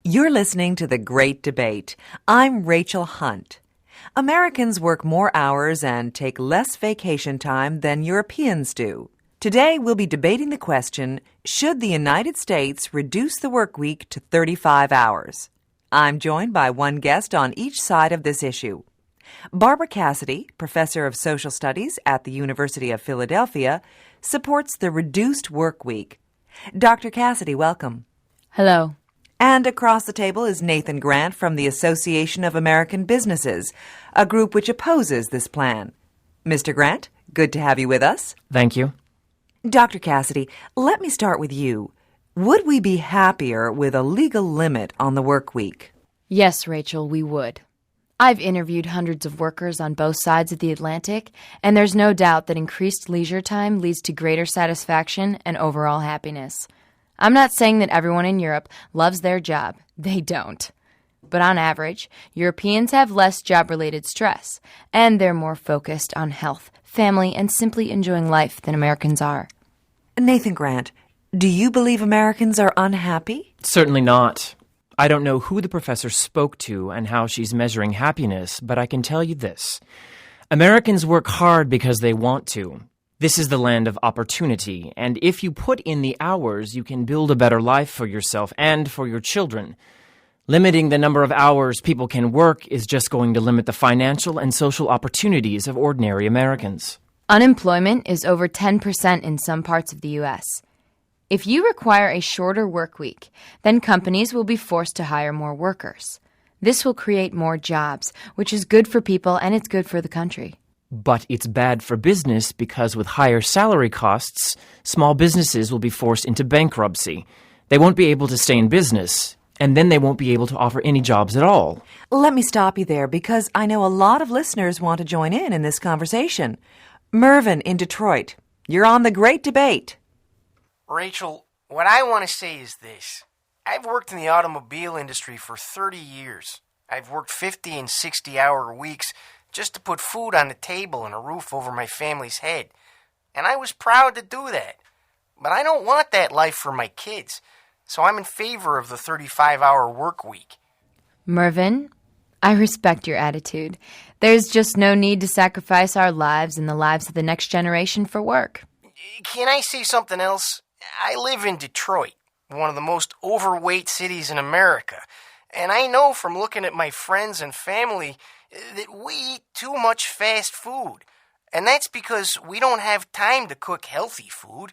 You're listening to The Great Debate. I'm Rachel Hunt. Americans work more hours and take less vacation time than Europeans do. Today, we'll be debating the question, should the United States reduce the work week to 35 hours? I'm joined by one guest on each side of this issue. Barbara Cassidy, professor of social studies at the University of Philadelphia, supports the reduced work week. Dr. Cassidy, welcome. Hello. And across the table is Nathan Grant from the Association of American Businesses, a group which opposes this plan. Mr. Grant, good to have you with us. Thank you. Dr. Cassidy, let me start with you. Would we be happier with a legal limit on the work week? Yes, Rachel, we would. I've interviewed hundreds of workers on both sides of the Atlantic, and there's no doubt that increased leisure time leads to greater satisfaction and overall happiness. I'm not saying that everyone in Europe loves their job. They don't. But on average, Europeans have less job-related stress, and they're more focused on health, family, and simply enjoying life than Americans are. Nathan Grant, do you believe Americans are unhappy? Certainly not. I don't know who the professor spoke to and how she's measuring happiness, but I can tell you this. Americans work hard because they want to. This is the land of opportunity, and if you put in the hours, you can build a better life for yourself and for your children. Limiting the number of hours people can work is just going to limit the financial and social opportunities of ordinary Americans. Unemployment is over 10% in some parts of the U.S. If you require a shorter work week, then companies will be forced to hire more workers. This will create more jobs, which is good for people and it's good for the country. But it's bad for business because with higher salary costs, small businesses will be forced into bankruptcy. They won't be able to stay in business, and then they won't be able to offer any jobs at all. Let me stop you there because I know a lot of listeners want to join in this conversation. Mervyn in Detroit, you're on The Great Debate. Rachel, what I want to say is this. I've worked in the automobile industry for 30 years. I've worked 50 and 60-hour weeks just to put food on the table and a roof over my family's head. And I was proud to do that. But I don't want that life for my kids, so I'm in favor of the 35-hour work week. Mervyn, I respect your attitude. There's just no need to sacrifice our lives and the lives of the next generation for work. Can I say something else? I live in Detroit, one of the most overweight cities in America. And I know from looking at my friends and family that we eat too much fast food. And that's because we don't have time to cook healthy food,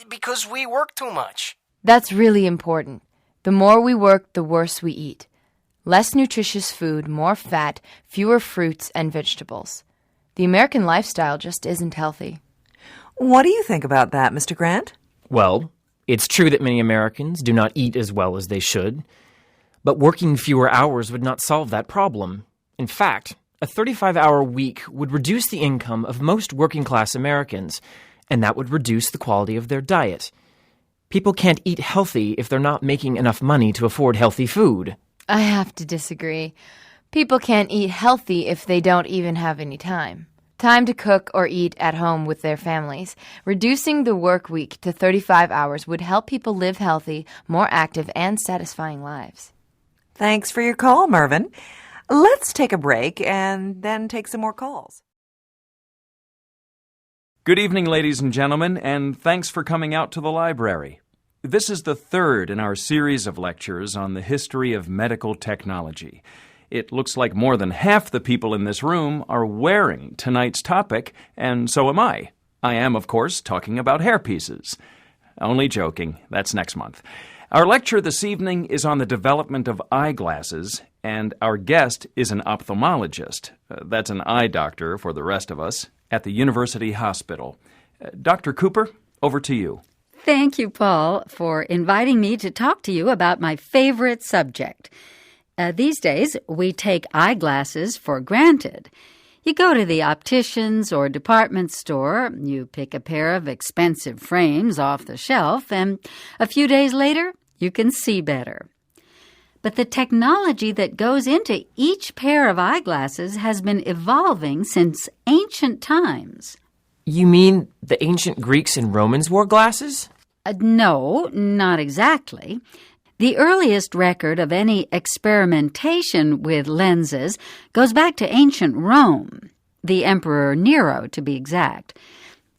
because we work too much. That's really important. The more we work, the worse we eat. Less nutritious food, more fat, fewer fruits and vegetables. The American lifestyle just isn't healthy. What do you think about that, Mr. Grant? Well, it's true that many Americans do not eat as well as they should, but working fewer hours would not solve that problem. In fact, a 35-hour week would reduce the income of most working-class Americans, and that would reduce the quality of their diet. People can't eat healthy if they're not making enough money to afford healthy food. I have to disagree. People can't eat healthy if they don't even have any time. Time to cook or eat at home with their families. Reducing the work week to 35 hours would help people live healthy, more active, and satisfying lives. Thanks for your call, Mervyn. Let's take a break and then take some more calls. Good evening, ladies and gentlemen, and thanks for coming out to the library. This is the third in our series of lectures on the history of medical technology. It looks like more than half the people in this room are wearing tonight's topic, and so am I. I am, of course, talking about hairpieces. Only joking. That's next month. Our lecture this evening is on the development of eyeglasses, and our guest is an ophthalmologist. That's an eye doctor for the rest of us at the University Hospital. Dr. Cooper, over to you. Thank you, Paul, for inviting me to talk to you about my favorite subject. These days, we take eyeglasses for granted. You go to the optician's or department store, you pick a pair of expensive frames off the shelf, and a few days later, you can see better. But the technology that goes into each pair of eyeglasses has been evolving since ancient times. You mean the ancient Greeks and Romans wore glasses? No, not exactly. The earliest record of any experimentation with lenses goes back to ancient Rome, the Emperor Nero, to be exact.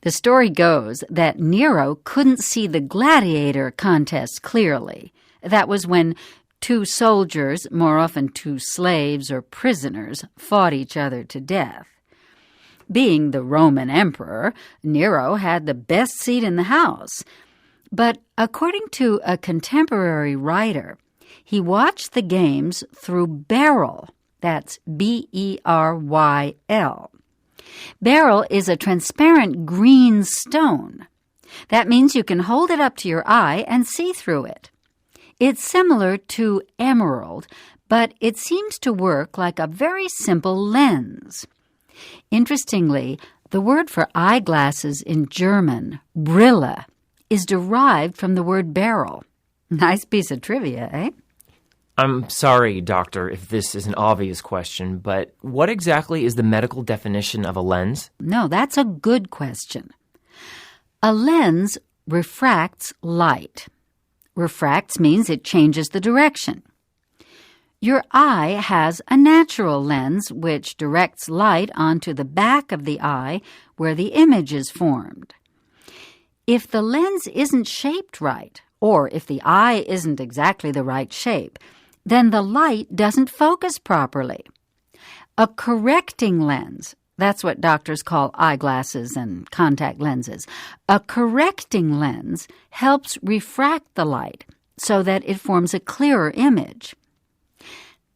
The story goes that Nero couldn't see the gladiator contest clearly. That was when two soldiers, more often two slaves or prisoners, fought each other to death. Being the Roman emperor, Nero had the best seat in the house. But according to a contemporary writer, he watched the games through beryl. That's B-E-R-Y-L. Beryl is a transparent green stone. That means you can hold it up to your eye and see through it. It's similar to emerald, but it seems to work like a very simple lens. Interestingly, the word for eyeglasses in German, Brille, is derived from the word beryl. Nice piece of trivia, eh? I'm sorry, doctor, if this is an obvious question, but what exactly is the medical definition of a lens? No, that's a good question. A lens refracts light. Refracts means it changes the direction. Your eye has a natural lens which directs light onto the back of the eye where the image is formed. If the lens isn't shaped right, or if the eye isn't exactly the right shape, then the light doesn't focus properly. A correcting lens, that's what doctors call eyeglasses and contact lenses. A correcting lens helps refract the light so that it forms a clearer image.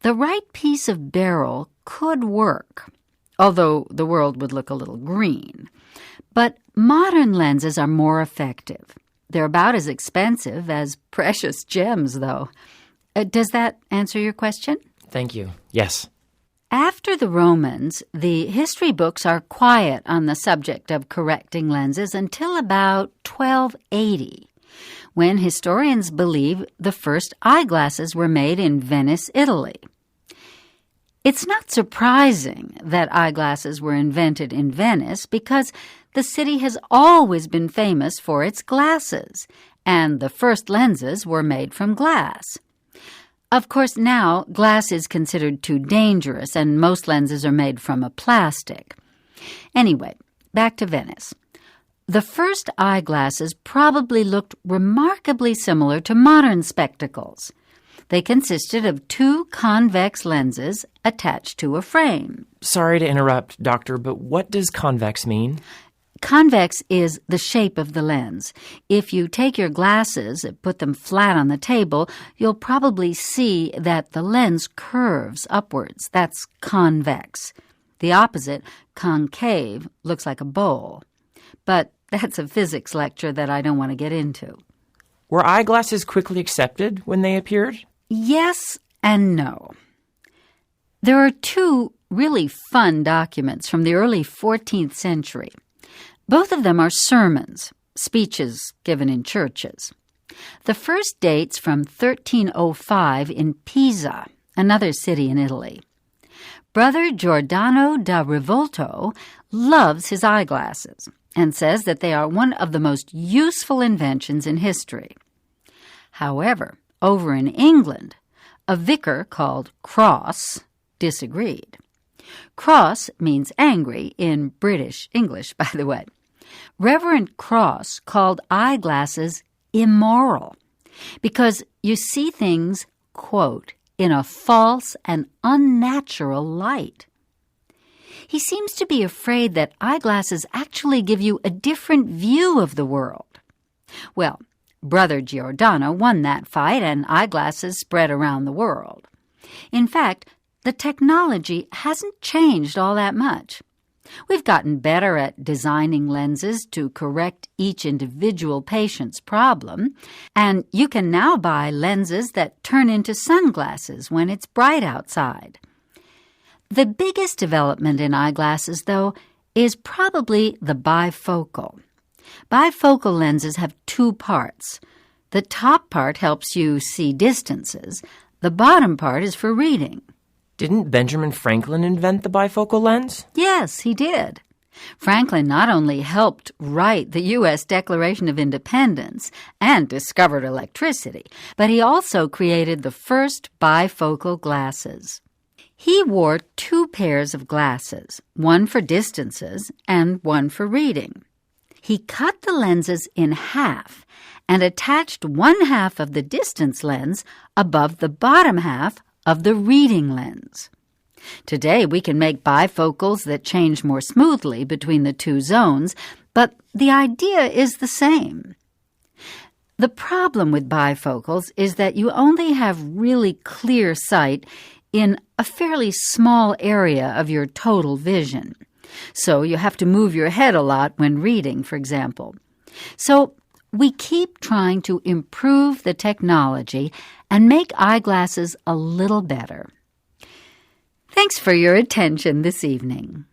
The right piece of beryl could work, although the world would look a little green. But modern lenses are more effective. They're about as expensive as precious gems, though. Does that answer your question? Thank you. Yes. After the Romans, the history books are quiet on the subject of correcting lenses until about 1280, when historians believe the first eyeglasses were made in Venice, Italy. It's not surprising that eyeglasses were invented in Venice because the city has always been famous for its glasses, and the first lenses were made from glass. Of course, now glass is considered too dangerous, and most lenses are made from a plastic. Anyway, back to Venice. The first eyeglasses probably looked remarkably similar to modern spectacles. They consisted of two convex lenses attached to a frame. Sorry to interrupt, doctor, but what does convex mean? Convex is the shape of the lens. If you take your glasses and put them flat on the table, you'll probably see that the lens curves upwards. That's convex. The opposite, concave, looks like a bowl. But that's a physics lecture that I don't want to get into. Were eyeglasses quickly accepted when they appeared? Yes and no. There are two really fun documents from the early 14th century. Both of them are sermons, speeches given in churches. The first dates from 1305 in Pisa, another city in Italy. Brother Giordano da Rivolto loves his eyeglasses and says that they are one of the most useful inventions in history. However, over in England, a vicar called Cross disagreed. Cross means angry in British English, by the way. Reverend Cross called eyeglasses immoral because you see things, quote, in a false and unnatural light. He seems to be afraid that eyeglasses actually give you a different view of the world. Well, Brother Giordano won that fight, and eyeglasses spread around the world. In fact, the technology hasn't changed all that much. We've gotten better at designing lenses to correct each individual patient's problem, and you can now buy lenses that turn into sunglasses when it's bright outside. The biggest development in eyeglasses, though, is probably the bifocal. Bifocal lenses have two parts. The top part helps you see distances. The bottom part is for reading. Didn't Benjamin Franklin invent the bifocal lens? Yes, he did. Franklin not only helped write the U.S. Declaration of Independence and discovered electricity, but he also created the first bifocal glasses. He wore 2 pairs of glasses, one for distances and one for reading. He cut the lenses in half and attached one half of the distance lens above the bottom half of the reading lens. Today, we can make bifocals that change more smoothly between the 2 zones, but the idea is the same. The problem with bifocals is that you only have really clear sight in a fairly small area of your total vision. So you have to move your head a lot when reading, for example. So we keep trying to improve the technology and make eyeglasses a little better. Thanks for your attention this evening.